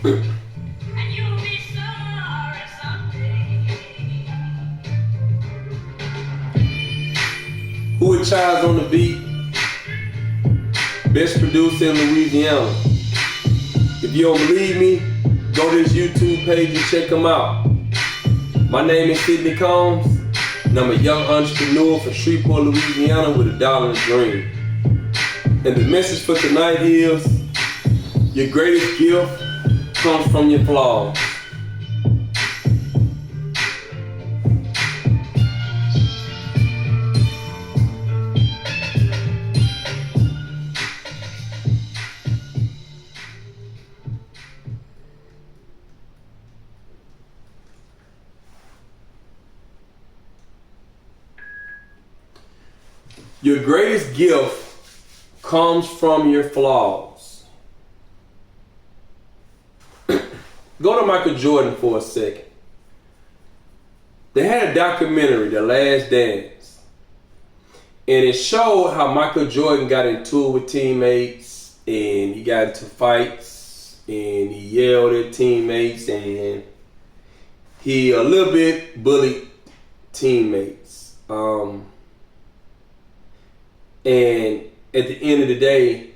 And you'll be sorry someday. Who it chimes on the beat? Best producer in Louisiana. If you don't believe me, go to his YouTube page and check him out. My name is Sidney Combs, and I'm a young entrepreneur from Shreveport, Louisiana with a dollar and a dream. And the message for tonight is, your greatest gift comes from your flaws. Your greatest gift comes from your flaws. Go to Michael Jordan for a second. They had a documentary, The Last Dance, and it showed how Michael Jordan got into it with teammates, and he got into fights, and he yelled at teammates, and he a little bit bullied teammates. And at the end of the day,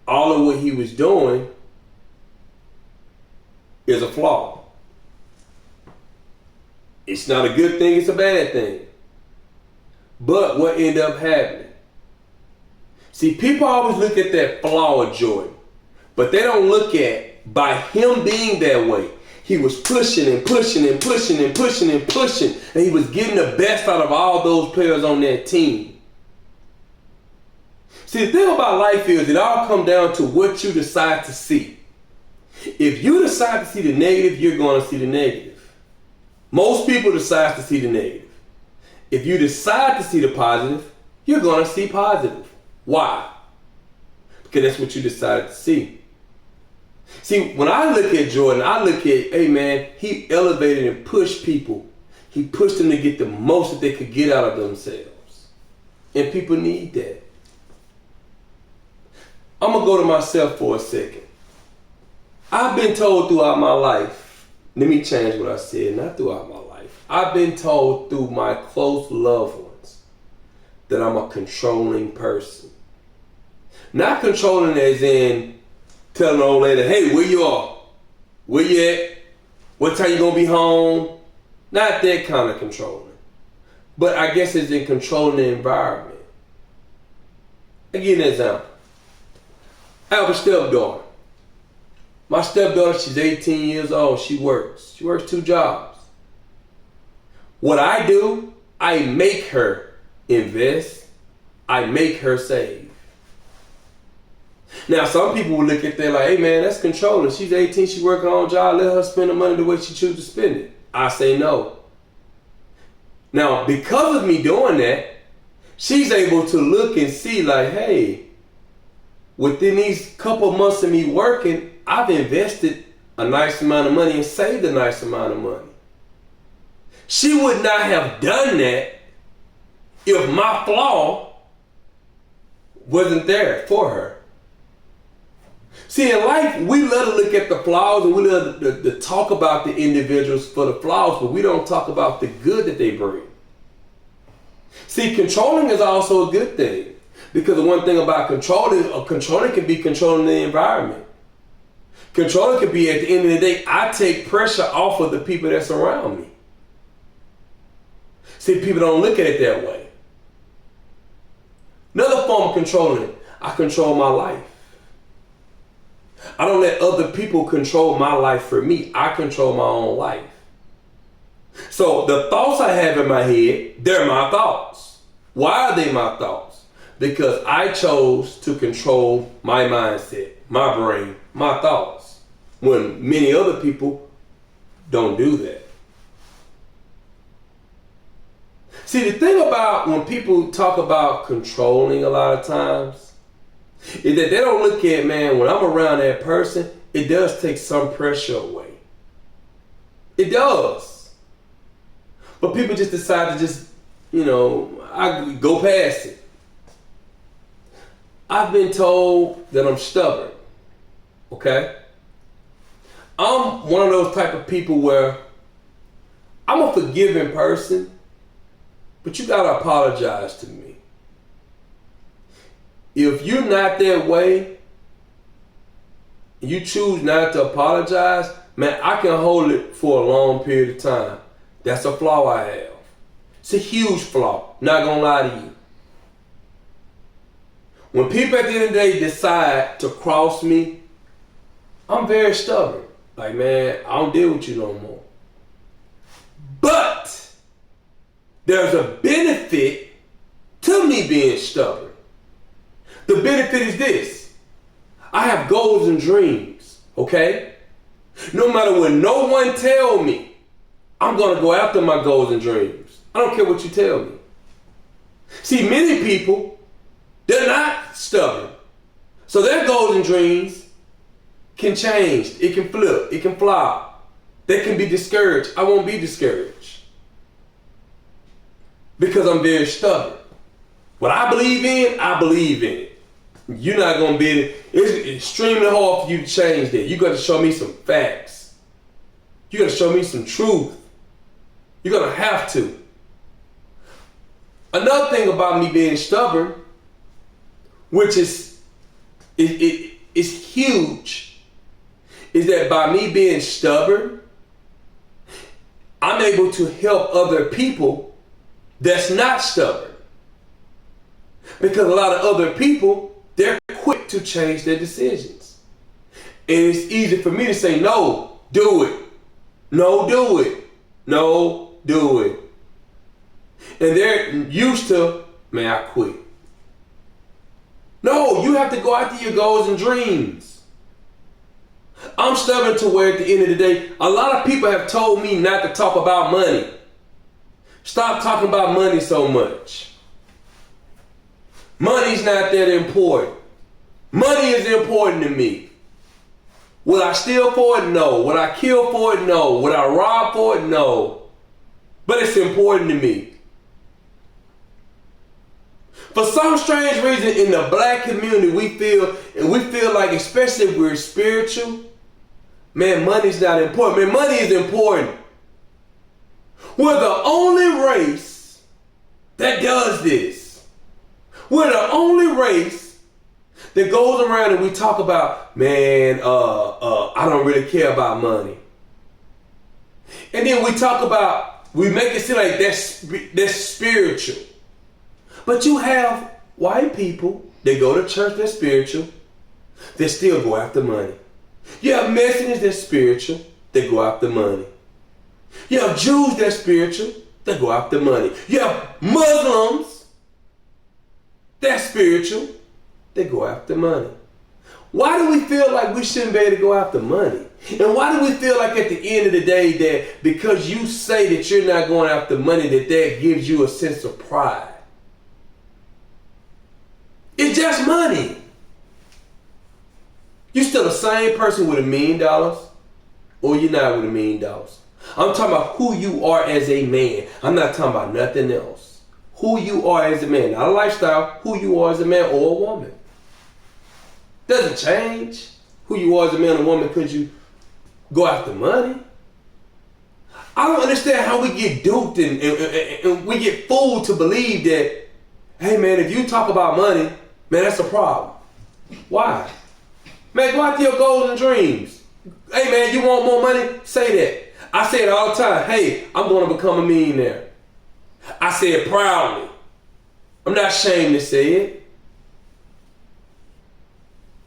all of what he was doing is a flaw. It's not a good thing, it's a bad thing. But what ended up happening? See, people always look at that flaw of Jordan, but they don't look at, by him being that way, he was pushing and pushing and pushing and pushing and pushing, and he was getting the best out of all those players on that team. See, the thing about life is it all comes down to what you decide to see. If you decide to see the negative, you're going to see the negative. Most people decide to see the negative. If you decide to see the positive, you're going to see positive. Why? Because that's what you decided to see. See, when I look at Jordan, I look at, hey man, he elevated and pushed people. He pushed them to get the most that they could get out of themselves. And people need that. I'm going to go to myself for a second. I've been told throughout my life, let me change what I said, not throughout my life. I've been told through my close loved ones that I'm a controlling person. Not controlling as in telling an old lady, hey, where you are? Where you at? What time you going to be home? Not that kind of controlling. But I guess it's in controlling the environment. I'll give you an example. I have a stepdaughter. My stepdaughter, she's 18 years old. She works. She works 2 jobs. What I do, I make her invest. I make her save. Now, some people will look at that like, hey man, that's controlling. She's 18, she working her own job. Let her spend the money the way she chooses to spend it. I say no. Now, because of me doing that, she's able to look and see like, hey, within these couple months of me working, I've invested a nice amount of money and saved a nice amount of money. She would not have done that if my flaw wasn't there for her. See, in life, we love to look at the flaws and we love to talk about the individuals for the flaws, but we don't talk about the good that they bring. See, controlling is also a good thing. Because the one thing about controlling can be controlling the environment. Controlling can be, at the end of the day, I take pressure off of the people that's around me. See, people don't look at it that way. Another form of controlling, I control my life. I don't let other people control my life for me. I control my own life. So the thoughts I have in my head, they're my thoughts. Why are they my thoughts? Because I chose to control my mindset, my brain, my thoughts, when many other people don't do that. See, the thing about when people talk about controlling a lot of times is that they don't look at, man, when I'm around that person, it does take some pressure away. It does. But people just decide to just, I go past it. I've been told that I'm stubborn, okay? I'm one of those type of people where I'm a forgiving person, but you gotta apologize to me. If you're not that way, you choose not to apologize, man, I can hold it for a long period of time. That's a flaw I have. It's a huge flaw, not gonna lie to you. When people at the end of the day decide to cross me, I'm very stubborn. Like, man, I don't deal with you no more. But there's a benefit to me being stubborn. The benefit is this. I have goals and dreams, okay? No matter what no one tell me, I'm going to go after my goals and dreams. I don't care what you tell me. See, many people, they're not stubborn. So their goals and dreams can change. It can flip. It can flop. They can be discouraged. I won't be discouraged. Because I'm very stubborn. What I believe in, I believe in it. You're not going to be able to, it's extremely hard for you to change that. You got to show me some facts. You got to show me some truth. You're going to have to. Another thing about me being stubborn, which is huge, is that by me being stubborn, I'm able to help other people that's not stubborn. Because a lot of other people, they're quick to change their decisions. And it's easy for me to say, no, do it. No, do it. No, do it. And they're used to, man, I quit. No, you have to go after your goals and dreams. I'm stubborn to where at the end of the day, a lot of people have told me not to talk about money. Stop talking about money so much. Money's not that important. Money is important to me. Would I steal for it? No. Would I kill for it? No. Would I rob for it? No. But it's important to me. For some strange reason in the black community, we feel like, especially if we're spiritual, man, money's not important. Man, money is important. We're the only race that does this. We're the only race that goes around and we talk about, man, I don't really care about money. And then we make it seem like that's spiritual. But you have white people that go to church that's spiritual, that still go after money. You have Mexicans that's spiritual, that go after money. You have Jews that's spiritual, that go after money. You have Muslims that's spiritual, they go after money. Why do we feel like we shouldn't be able to go after money? And why do we feel like at the end of the day that because you say that you're not going after money, that gives you a sense of pride? It's just money. You're still the same person with $1 million, or you're not with $1 million. I'm talking about who you are as a man. I'm not talking about nothing else. Who you are as a man, not a lifestyle, who you are as a man or a woman. Doesn't change who you are as a man or woman because you go after money. I don't understand how we get duped and we get fooled to believe that, hey man, if you talk about money, man, that's a problem. Why? Man, go after your goals and dreams. Hey man, you want more money? Say that. I say it all the time. Hey, I'm going to become a millionaire. I say it proudly. I'm not ashamed to say it.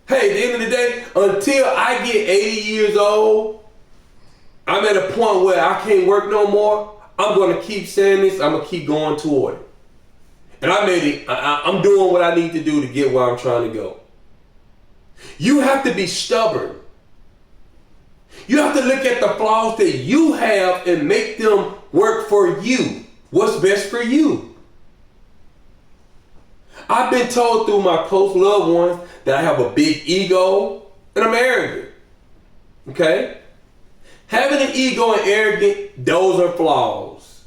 Hey, at the end of the day, until I get 80 years old, I'm at a point where I can't work no more. I'm going to keep saying this. I'm going to keep going toward it. And I'm doing what I need to do to get where I'm trying to go. You have to be stubborn. You have to look at the flaws that you have and make them work for you. What's best for you? I've been told through my close loved ones that I have a big ego and I'm arrogant. Okay? Having an ego and arrogant, those are flaws.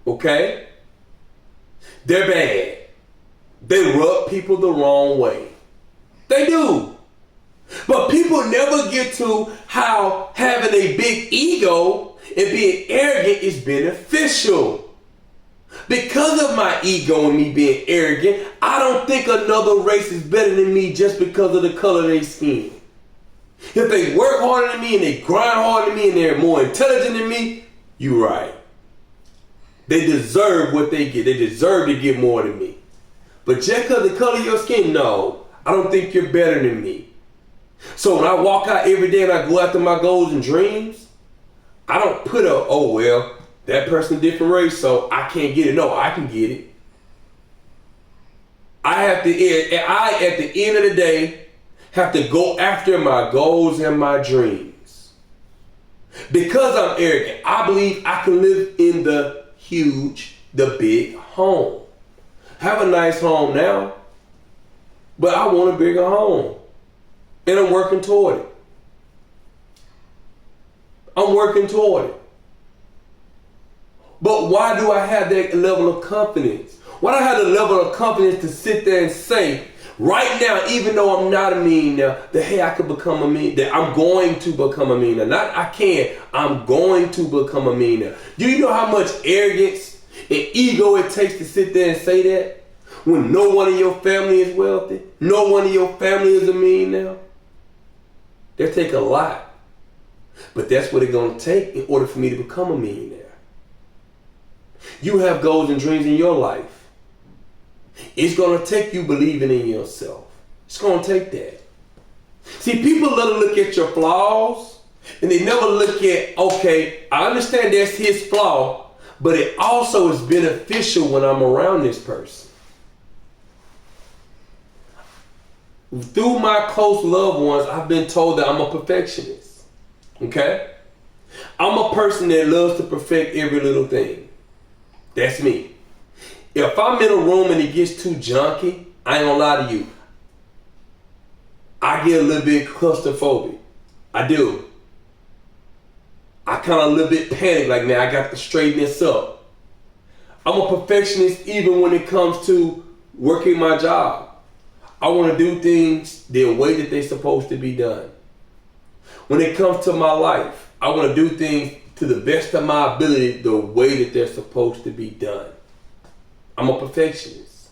Okay? They're bad. They rub people the wrong way. They do. But people never get to how having a big ego and being arrogant is beneficial. Because of my ego and me being arrogant, I don't think another race is better than me just because of the color of their skin. If they work harder than me and they grind harder than me and they're more intelligent than me, you're right. They deserve what they get. They deserve to get more than me. But just because of the color of your skin, no, I don't think you're better than me. So when I walk out every day and I go after my goals and dreams, I don't put oh well, that person different race, so I can't get it. No, I can get it. At the end of the day, have to go after my goals and my dreams. Because I'm arrogant, I believe I can live in the big home. Have a nice home now, but I want a bigger home. And I'm working toward it. But why do I have that level of confidence? Why do I have the level of confidence to sit there and say, right now, even though I'm not a millionaire, that hey, I could become a millionaire, that I'm going to become a millionaire. Not I can, I'm going to become a millionaire. Do you know how much arrogance and ego it takes to sit there and say that? When no one in your family is wealthy, no one in your family is a millionaire. That take a lot. But that's what it's going to take in order for me to become a millionaire. You have goals and dreams in your life. It's going to take you believing in yourself. It's going to take that. See, people love to look at your flaws, and they never look at, okay, I understand that's his flaw, but it also is beneficial when I'm around this person. Through my close loved ones, I've been told that I'm a perfectionist. Okay? I'm a person that loves to perfect every little thing. That's me. If I'm in a room and it gets too junky, I ain't gonna lie to you, I get a little bit claustrophobic. I do. I kind of a little bit panic, like, man, I got to straighten this up. I'm a perfectionist even when it comes to working my job. I want to do things the way that they're supposed to be done. When it comes to my life, I want to do things to the best of my ability the way that they're supposed to be done. I'm a perfectionist.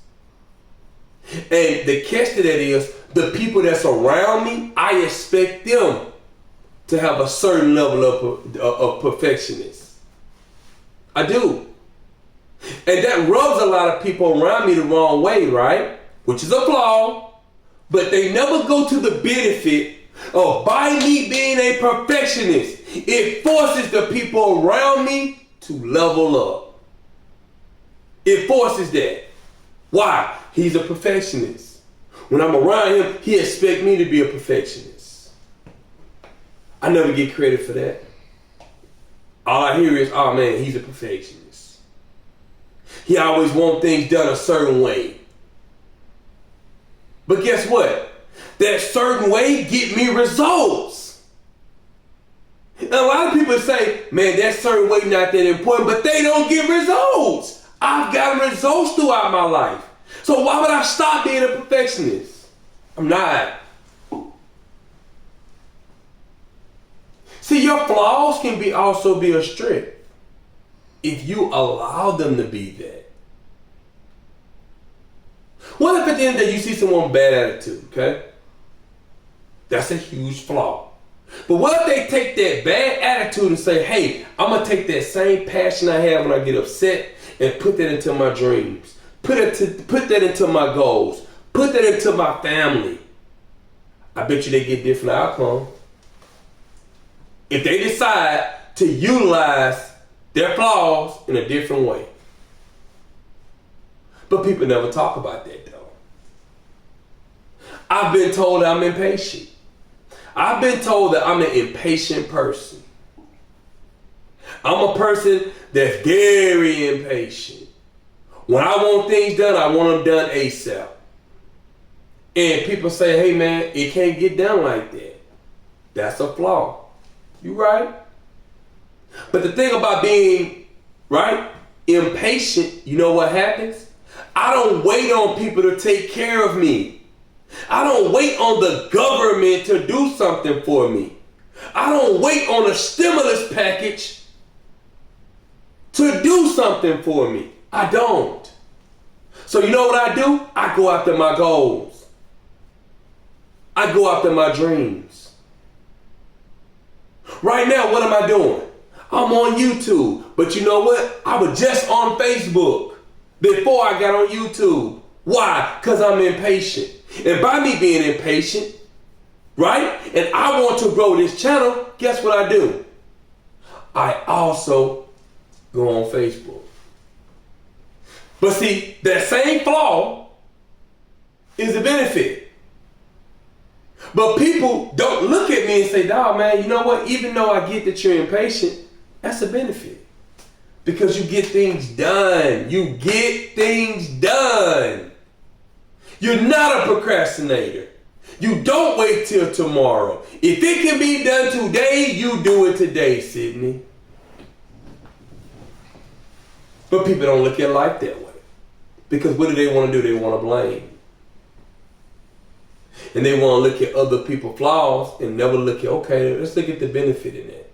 And the catch to that is, the people that's around me, I expect them to have a certain level of perfectionist. I do. And that rubs a lot of people around me the wrong way, right? Which is a flaw, but they never go to the benefit of by me being a perfectionist. It forces the people around me to level up. It forces that. Why? He's a perfectionist. When I'm around him, he expects me to be a perfectionist. I never get credit for that. All I hear is, oh man, he's a perfectionist. He always wants things done a certain way. But guess what? That certain way get me results. And a lot of people say, man, that certain way not that important, but they don't get results. I've got results throughout my life. So why would I stop being a perfectionist? I'm not. See, your flaws can also be a strength if you allow them to be that. What if at the end of the day you see someone with bad attitude, okay? That's a huge flaw. But what if they take that bad attitude and say, hey, I'm going to take that same passion I have when I get upset and put that into my dreams. Put that into my goals. Put that into my family. I bet you they get different outcomes. If they decide to utilize their flaws in a different way. But people never talk about that though. I've been told I'm impatient. I've been told that I'm an impatient person. I'm a person that's very impatient. When I want things done, I want them done ASAP. And people say, hey man, it can't get done like that. That's a flaw. You right. But the thing about being, right, impatient, you know what happens? I don't wait on people to take care of me. I don't wait on the government to do something for me. I don't wait on a stimulus package to do something for me. I don't. So you know what I do? I go after my goals. I go after my dreams. Right now, what am I doing? I'm on YouTube. But you know what? I was just on Facebook before I got on YouTube. Why? Because I'm impatient. And by me being impatient, right? And I want to grow this channel, guess what I do? I also go on Facebook. But see, that same flaw is a benefit. But people don't look at me and say, dawg, man, you know what? Even though I get that you're impatient, that's a benefit. Because you get things done. You get things done. You're not a procrastinator. You don't wait till tomorrow. If it can be done today, you do it today, Sydney. But people don't look at life that way. Because what do they want to do? They want to blame. And they want to look at other people's flaws and never look at, okay, let's look at the benefit in that.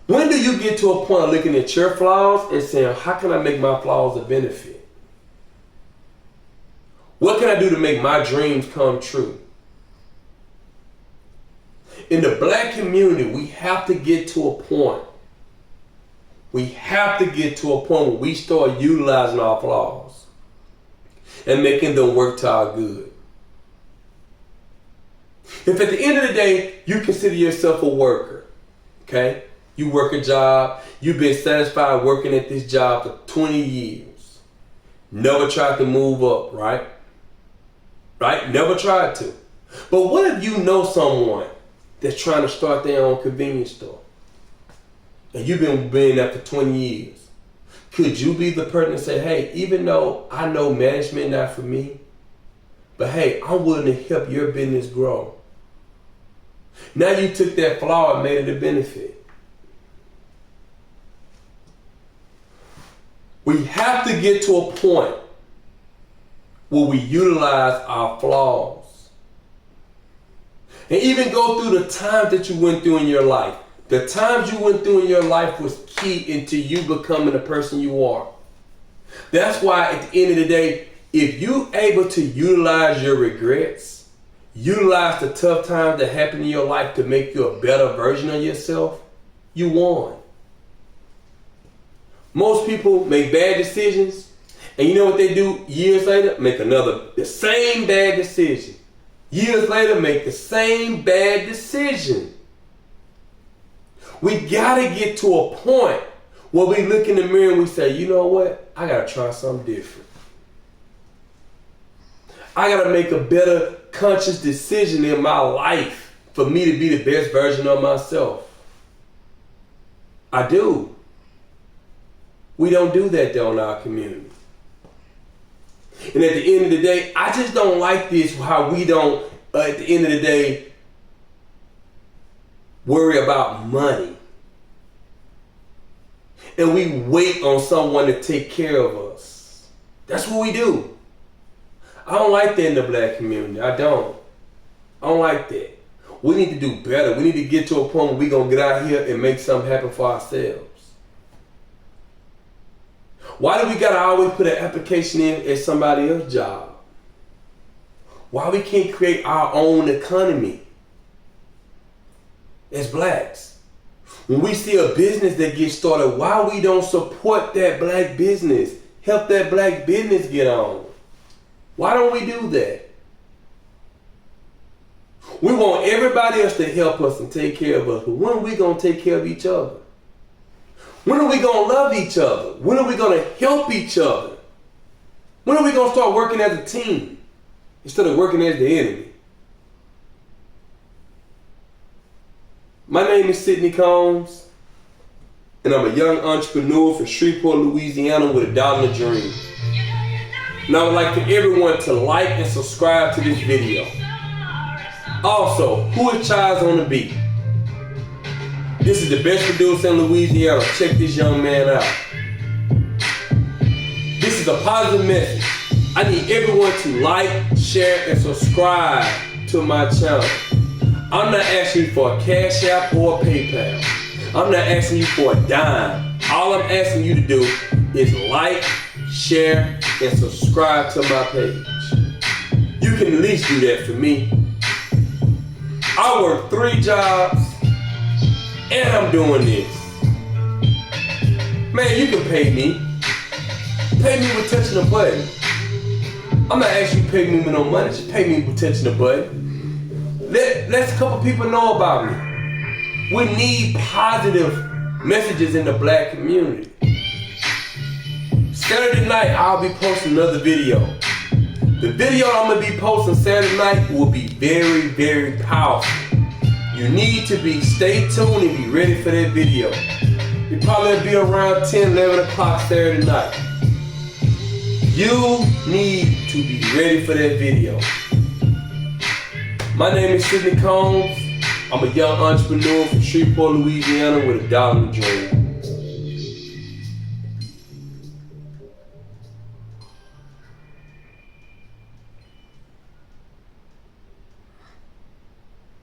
When do you get to a point of looking at your flaws and saying, how can I make my flaws a benefit? What can I do to make my dreams come true? In the black community, we have to get to a point. We have to get to a point where we start utilizing our flaws and making them work to our good. If at the end of the day, you consider yourself a worker, okay? You work a job, you've been satisfied working at this job for 20 years. Never tried to move up, right? Right? Never tried to. But what if you know someone that's trying to start their own convenience store? And you've been there for 20 years. Could you be the person to say, hey, even though I know management not for me, but hey, I'm willing to help your business grow. Now you took that flaw and made it a benefit. We have to get to a point where we utilize our flaws. And even go through the times that you went through in your life. The times you went through in your life was key into you becoming the person you are. That's why at the end of the day, if you're able to utilize your regrets, utilize the tough times that happen in your life to make you a better version of yourself, you won. Most people make bad decisions, and you know what they do years later? Make the same bad decision. Years later, make the same bad decision. We gotta get to a point where we look in the mirror and we say, you know what? I gotta try something different. I gotta make a better conscious decision in my life for me to be the best version of myself. I do. We don't do that though in our community. And at the end of the day, I just don't like this, how we don't, at the end of the day, worry about money. And we wait on someone to take care of us. That's what we do. I don't like that in the black community. I don't like that. We need to do better. We need to get to a point where we're going to get out here and make something happen for ourselves. Why do we got to always put an application in at somebody else's job? Why we can't create our own economy as blacks? When we see a business that gets started, why we don't support that black business? Help that black business get on. Why don't we do that? We want everybody else to help us and take care of us, but when are we going to take care of each other? When are we going to love each other? When are we going to help each other? When are we going to start working as a team instead of working as the enemy? My name is Sidney Combs, and I'm a young entrepreneur from Shreveport, Louisiana with $1 dream. And I would like for everyone to like and subscribe to this video. Also, who is Child's on the beat? This is the best producer in Louisiana. Check this young man out. This is a positive message I need everyone to like, share, and subscribe to my channel. I'm not asking you for a Cash App or a PayPal. I'm not asking you for a dime. All I'm asking you to do is like, share, and subscribe to my page. You can at least do that for me. I work 3 jobs and I'm doing this. Man, you can pay me. Pay me with touching a button. I'm not asking you to pay me with no money. Just pay me with touching a button. Let a couple people know about me. We need positive messages in the black community. Saturday night, I'll be posting another video. The video I'm going to be posting Saturday night will be very, very powerful. You need to stay tuned and be ready for that video. It probably be around 10, 11 o'clock Saturday night. You need to be ready for that video. My name is Sidney Combs. I'm a young entrepreneur from Shreveport, Louisiana with a dollar dream.